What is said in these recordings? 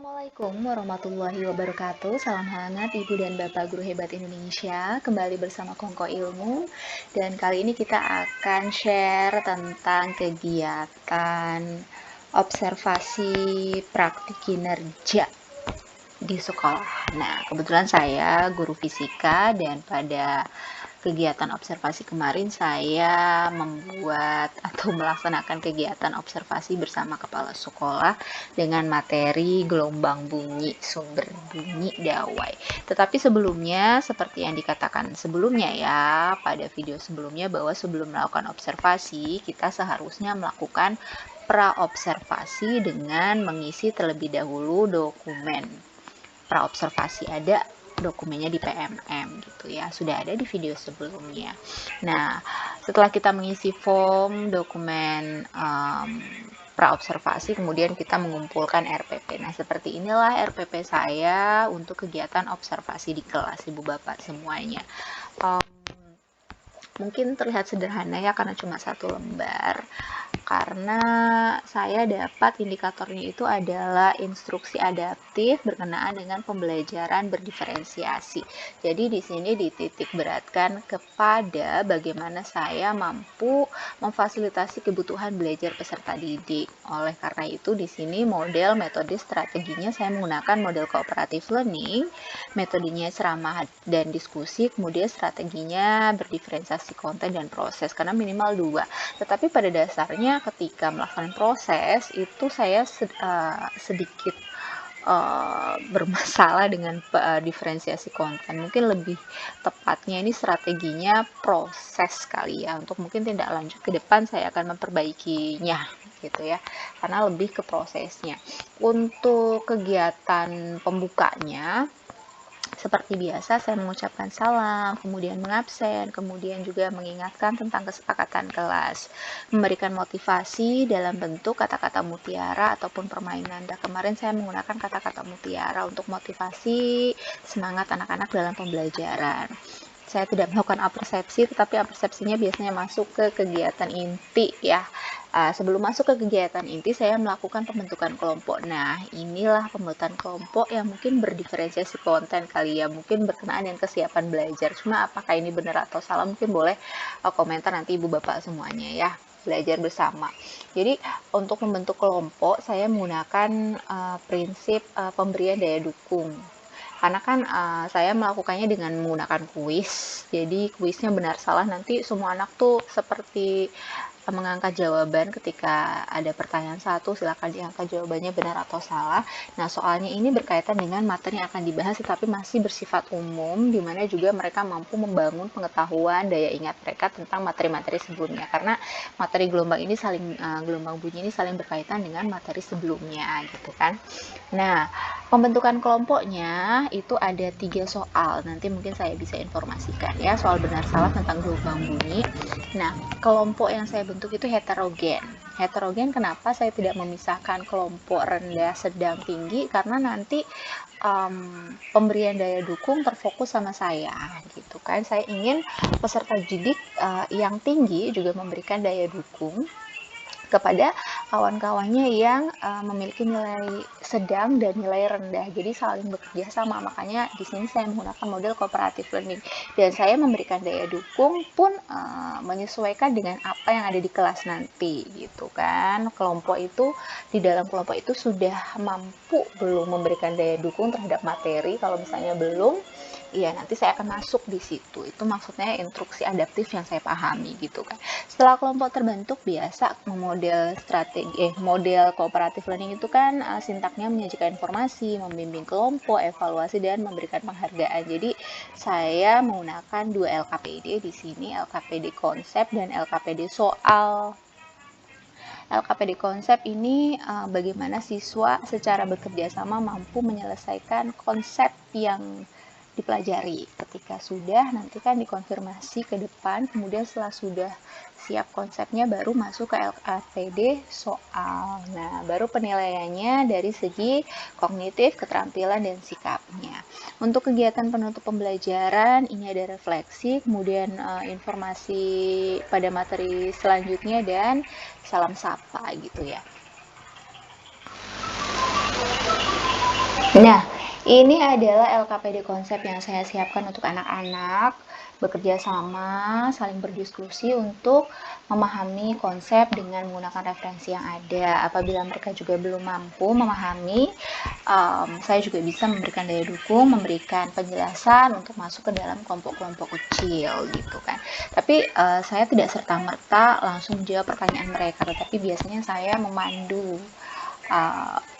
Assalamualaikum warahmatullahi wabarakatuh. Salam hangat Ibu dan Bapak Guru Hebat Indonesia. Kembali bersama Kongko Ilmu. Dan kali ini kita akan share tentang kegiatan observasi praktik kinerja di sekolah. Nah, kebetulan saya guru fisika dan pada kegiatan observasi kemarin saya membuat atau melaksanakan kegiatan observasi bersama kepala sekolah dengan materi gelombang bunyi, sumber bunyi dawai. Tetapi sebelumnya, seperti yang dikatakan sebelumnya ya, pada video sebelumnya, bahwa sebelum melakukan observasi, kita seharusnya melakukan praobservasi dengan mengisi terlebih dahulu dokumen praobservasi. Ada dokumennya di PMM gitu ya, sudah ada di video sebelumnya. Nah, setelah kita mengisi form dokumen praobservasi, kemudian kita mengumpulkan RPP. Nah, seperti inilah RPP saya untuk kegiatan observasi di kelas, Ibu Bapak semuanya. Mungkin terlihat sederhana ya, karena cuma satu lembar. Karena saya dapat indikatornya itu adalah instruksi adaptif berkenaan dengan pembelajaran berdiferensiasi. Jadi di sini dititik beratkan kepada bagaimana saya mampu memfasilitasi kebutuhan belajar peserta didik. Oleh karena itu di sini model metode strateginya saya menggunakan model cooperative learning, metodenya ceramah dan diskusi, kemudian strateginya berdiferensiasi konten dan proses, karena minimal 2. Tetapi pada dasarnya ketika melakukan proses itu saya sedikit bermasalah dengan diferensiasi konten. Mungkin lebih tepatnya ini strateginya proses kali ya, untuk mungkin tindak lanjut ke depan saya akan memperbaikinya gitu ya, karena lebih ke prosesnya. Untuk kegiatan pembukanya, seperti biasa, saya mengucapkan salam, kemudian mengabsen, kemudian juga mengingatkan tentang kesepakatan kelas, memberikan motivasi dalam bentuk kata-kata mutiara ataupun permainan. Dan kemarin saya menggunakan kata-kata mutiara untuk motivasi semangat anak-anak dalam pembelajaran. Saya tidak melakukan apersepsi, tetapi apersepsinya biasanya masuk ke kegiatan inti ya. Sebelum masuk ke kegiatan inti, saya melakukan pembentukan kelompok. Nah, inilah pembentukan kelompok yang mungkin berdiferensiasi konten kali ya, mungkin berkenaan dengan kesiapan belajar. Cuma apakah ini benar atau salah, mungkin boleh komentar nanti Ibu Bapak semuanya ya. Belajar bersama. Jadi untuk membentuk kelompok, saya menggunakan prinsip pemberian daya dukung. Karena kan saya melakukannya dengan menggunakan kuis. Jadi kuisnya benar salah, nanti semua anak tuh seperti mengangkat jawaban ketika ada pertanyaan satu, silakan diangkat jawabannya benar atau salah. Nah, soalnya ini berkaitan dengan materi yang akan dibahas, tetapi masih bersifat umum, di mana juga mereka mampu membangun pengetahuan, daya ingat mereka tentang materi-materi sebelumnya. Karena materi gelombang bunyi ini saling berkaitan dengan materi sebelumnya, gitu kan. Nah, pembentukan kelompoknya itu ada 3 soal. Nanti mungkin saya bisa informasikan ya, soal benar salah tentang gelombang bunyi. Nah, kelompok yang saya bentuk itu heterogen. Heterogen kenapa saya tidak memisahkan kelompok rendah, sedang, tinggi? Karena nanti pemberian daya dukung terfokus sama saya gitu kan. Saya ingin peserta didik yang tinggi juga memberikan daya dukung kepada kawan-kawannya yang memiliki nilai sedang dan nilai rendah. Jadi saling bekerja sama. Makanya di sini saya menggunakan model cooperative learning, dan saya memberikan daya dukung pun menyesuaikan dengan apa yang ada di kelas nanti gitu kan. Di dalam kelompok itu sudah mampu belum memberikan daya dukung terhadap materi. Kalau misalnya belum, iya nanti saya akan masuk di situ. Itu maksudnya instruksi adaptif yang saya pahami gitu kan. Setelah kelompok terbentuk, biasa model cooperative learning itu kan sintaknya menyajikan informasi, membimbing kelompok, evaluasi, dan memberikan penghargaan. Jadi saya menggunakan 2 LKPD di sini, LKPD konsep dan LKPD soal. LKPD konsep ini bagaimana siswa secara bekerja sama mampu menyelesaikan konsep yang dipelajari. Ketika sudah, nanti kan dikonfirmasi ke depan, kemudian setelah sudah siap konsepnya baru masuk ke LKPD soal. Nah, baru penilaiannya dari segi kognitif, keterampilan, dan sikapnya. Untuk kegiatan penutup pembelajaran, ini ada refleksi, kemudian informasi pada materi selanjutnya, dan salam sapa gitu ya. Nah, ini adalah LKPD konsep yang saya siapkan untuk anak-anak, bekerja sama, saling berdiskusi untuk memahami konsep dengan menggunakan referensi yang ada. Apabila mereka juga belum mampu memahami, saya juga bisa memberikan daya dukung, memberikan penjelasan untuk masuk ke dalam kelompok-kelompok kecil gitu kan. Tapi saya tidak serta-merta langsung menjawab pertanyaan mereka, tetapi biasanya saya memandu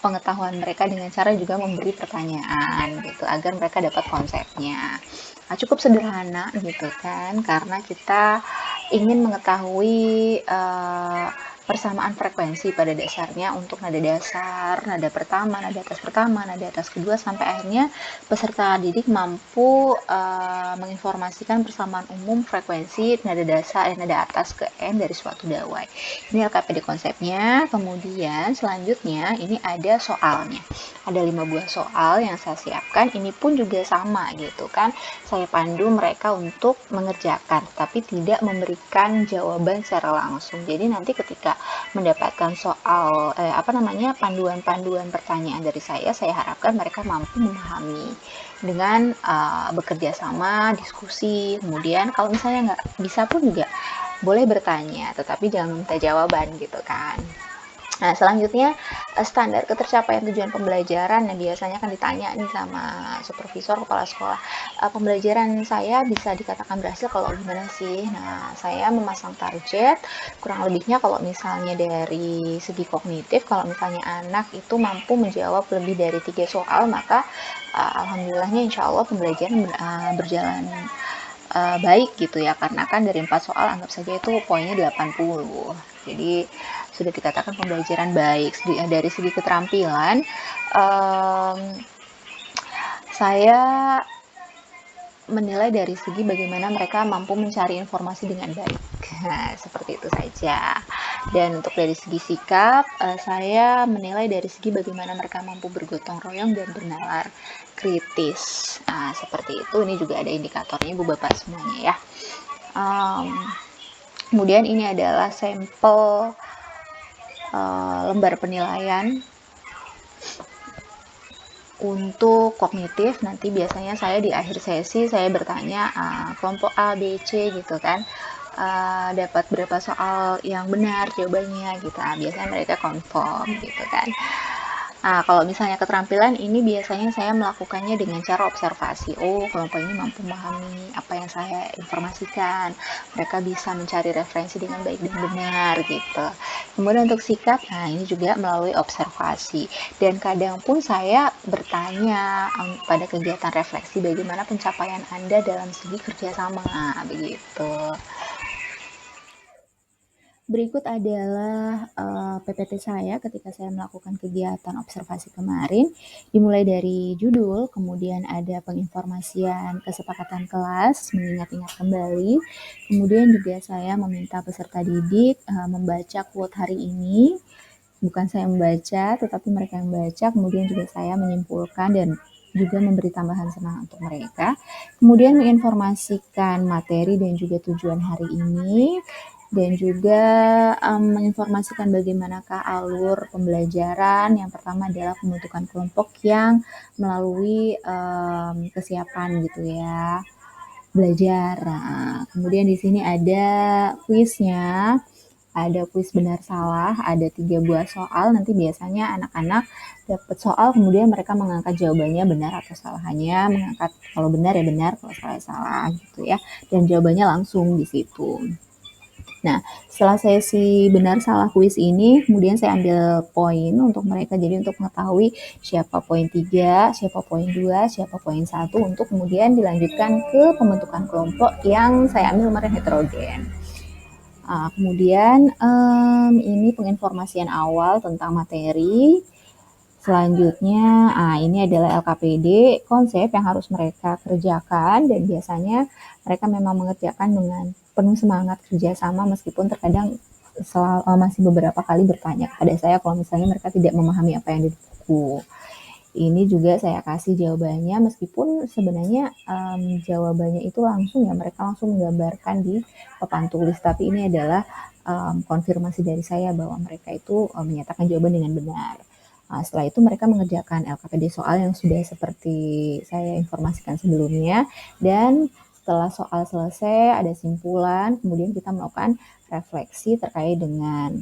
pengetahuan mereka dengan cara juga memberi pertanyaan gitu agar mereka dapat konsepnya. Nah, cukup sederhana gitu kan, karena kita ingin mengetahui persamaan frekuensi pada dasarnya untuk nada dasar, nada pertama, nada atas kedua, sampai akhirnya peserta didik mampu menginformasikan persamaan umum frekuensi nada dasar dan nada atas ke N dari suatu dawai. Ini LKPD konsepnya. Kemudian selanjutnya ini ada soalnya. Ada 5 buah soal yang saya siapkan. Ini pun juga sama gitu kan. Saya pandu mereka untuk mengerjakan, tapi tidak memberikan jawaban secara langsung. Jadi nanti ketika mendapatkan soal panduan-panduan pertanyaan dari saya harapkan mereka mampu memahami dengan bekerja sama, diskusi. Kemudian kalau misalnya nggak bisa pun juga boleh bertanya, tetapi jangan minta jawaban gitu kan. Nah, selanjutnya standar ketercapaian tujuan pembelajaran yang biasanya kan ditanya nih sama supervisor kepala sekolah. Pembelajaran saya bisa dikatakan berhasil kalau gimana sih? Nah, saya memasang target kurang lebihnya kalau misalnya dari segi kognitif, kalau misalnya anak itu mampu menjawab lebih dari 3 soal, maka alhamdulillahnya insya Allah pembelajaran berjalan baik gitu ya, karena kan dari 4 soal anggap saja itu poinnya 80. Jadi sudah dikatakan pembelajaran baik. Dari segi keterampilan, um, saya menilai dari segi bagaimana mereka mampu mencari informasi dengan baik. Nah, seperti itu saja. Dan untuk dari segi sikap, saya menilai dari segi bagaimana mereka mampu bergotong royong dan bernalar kritis. Nah, seperti itu. Ini juga ada indikatornya, Ibu Bapak semuanya ya. Kemudian ini adalah sampel lembar penilaian untuk kognitif. Nanti biasanya saya di akhir sesi saya bertanya kelompok A, B, C gitu kan, dapat berapa soal yang benar jawabannya gitu. Biasanya mereka confirm gitu kan. Nah, kalau misalnya keterampilan ini biasanya saya melakukannya dengan cara observasi. Oh, kelompok ini mampu memahami apa yang saya informasikan. Mereka bisa mencari referensi dengan baik dan benar gitu. Kemudian untuk sikap, nah ini juga melalui observasi. Dan kadang pun saya bertanya pada kegiatan refleksi bagaimana pencapaian Anda dalam segi kerjasama, begitu. Berikut adalah PPT saya ketika saya melakukan kegiatan observasi kemarin. Dimulai dari judul, kemudian ada penginformasian kesepakatan kelas, mengingat-ingat kembali. Kemudian juga saya meminta peserta didik membaca quote hari ini. Bukan saya membaca, tetapi mereka yang membaca. Kemudian juga saya menyimpulkan dan juga memberi tambahan semangat untuk mereka. Kemudian menginformasikan materi dan juga tujuan hari ini, dan juga menginformasikan bagaimanakah alur pembelajaran. Yang pertama adalah pembentukan kelompok yang melalui kesiapan gitu ya, belajar. Nah, kemudian di sini ada kuisnya, ada kuis benar salah, ada 3 buah soal. Nanti biasanya anak-anak dapat soal, kemudian mereka mengangkat jawabannya benar atau salah. Hanya mengangkat kalau benar ya benar, kalau salah ya salah gitu ya. Dan jawabannya langsung di situ. Nah, setelah sesi benar salah kuis ini, kemudian saya ambil poin untuk mereka. Jadi untuk mengetahui siapa poin 3, siapa poin 2, siapa poin 1, untuk kemudian dilanjutkan ke pembentukan kelompok yang saya ambil kemarin heterogen. Kemudian ini penginformasian awal tentang materi. Selanjutnya, ini adalah LKPD, konsep yang harus mereka kerjakan, dan biasanya mereka memang mengerjakan dengan penuh semangat kerjasama, meskipun terkadang masih beberapa kali bertanya kepada saya kalau misalnya mereka tidak memahami apa yang di buku. Ini juga saya kasih jawabannya, meskipun sebenarnya jawabannya itu langsung ya, mereka langsung menggambarkan di papan tulis, tapi ini adalah konfirmasi dari saya bahwa mereka itu menyatakan jawaban dengan benar. Setelah itu mereka mengerjakan LKPD soal yang sudah seperti saya informasikan sebelumnya, dan setelah soal selesai ada simpulan, kemudian kita melakukan refleksi terkait dengan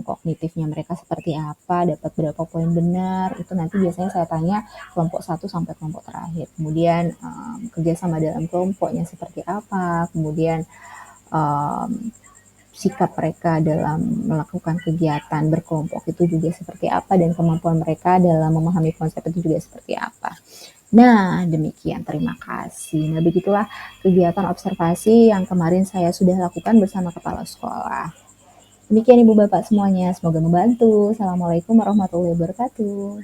kognitifnya mereka seperti apa, dapat berapa poin benar, itu nanti biasanya saya tanya kelompok 1 sampai kelompok terakhir. Kemudian kerjasama dalam kelompoknya seperti apa, kemudian sikap mereka dalam melakukan kegiatan berkelompok itu juga seperti apa, dan kemampuan mereka dalam memahami konsep itu juga seperti apa. Nah, demikian, terima kasih. Nah, begitulah kegiatan observasi yang kemarin saya sudah lakukan bersama kepala sekolah. Demikian Ibu Bapak semuanya, semoga membantu. Assalamualaikum warahmatullahi wabarakatuh.